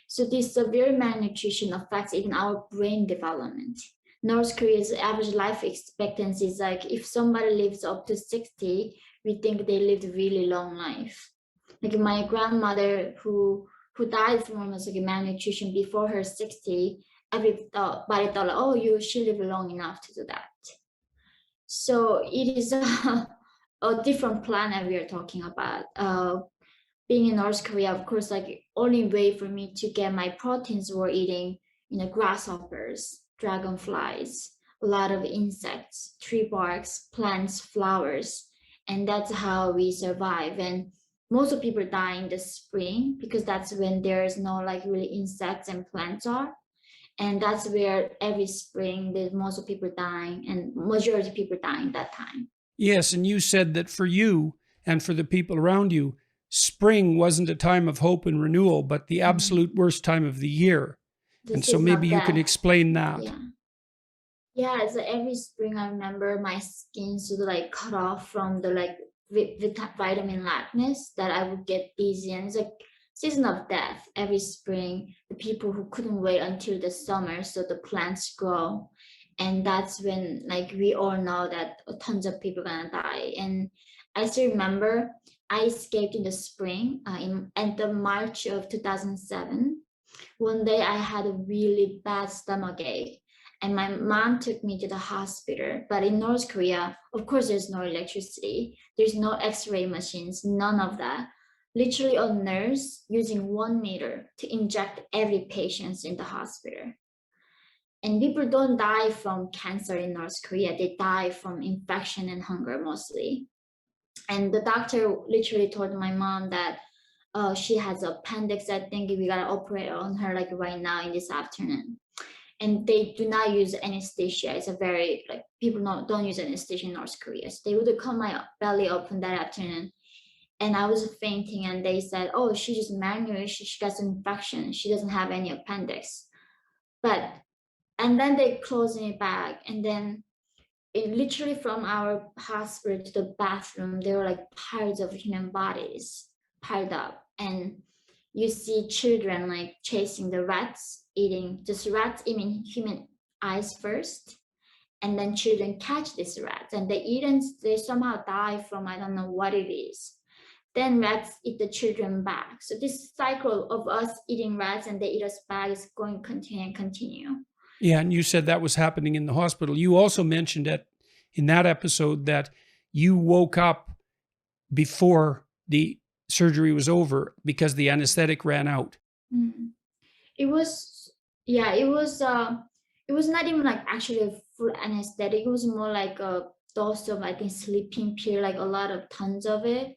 So this severe malnutrition affects even our brain development. North Korea's average life expectancy is like if somebody lives up to 60, we think they lived a really long life. Like my grandmother who died from almost like malnutrition before her 60, everybody thought like, oh, she lived long enough to do that. So it is a different planet we are talking about. Being in North Korea, of course, like only way for me to get my proteins were eating, grasshoppers, dragonflies, a lot of insects, tree barks, plants, flowers, and that's how we survive. And most of people die in the spring because that's when there's no like really insects and plants are. And that's where every spring there's most of people dying and majority of people dying that time. Yes, and you said that for you and for the people around you, spring wasn't a time of hope and renewal, but the Mhm. absolute worst time of the year. The And so season maybe of you can death. explain that. Yeah. Yeah, so every spring I remember my skin should like cut off from the like vitamin lackness that I would get dizzy, and it's like season of death every spring. The people who couldn't wait until the summer so the plants grow, and that's when like we all know that tons of people gonna die. And I still remember I escaped in the spring in at the March of 2007. One day I had a really bad stomach ache and my mom took me to the hospital. But in North Korea, of course, there's no electricity, there's no x-ray machines, none of that. Literally a nurse using 1 meter to inject every patient in the hospital. And people don't die from cancer in North Korea, they die from infection and hunger mostly. And the doctor literally told my mom that she has appendix. I think we gotta operate on her like right now in this afternoon. And they do not use anesthesia. It's a very like people don't use anesthesia in North Korea. So they would cut my belly open that afternoon, and I was fainting. And they said, "Oh, she just malnourished. She got an infection. She doesn't have any appendix." But and then they closed me back, and then it literally from our hospital to the bathroom, there were like piles of human bodies piled up. And you see children like chasing the rats, eating just rats eating human eyes first. And then children catch these rats and they eat and they somehow die from I don't know what it is. Then rats eat the children back. So this cycle of us eating rats and they eat us back is going to continue and continue. Yeah, and you said that was happening in the hospital. You also mentioned in that episode that you woke up before the surgery was over because the anesthetic ran out. Mm. It was yeah, it was not even like actually a full anesthetic. It was more like a dose of I think sleeping pill, like a lot of tons of it.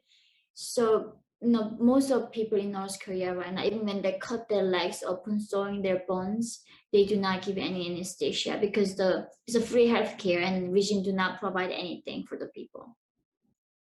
So most of people in North Korea right now, even when they cut their legs open, sewing their bones, they do not give any anesthesia because it's a free healthcare and regime do not provide anything for the people.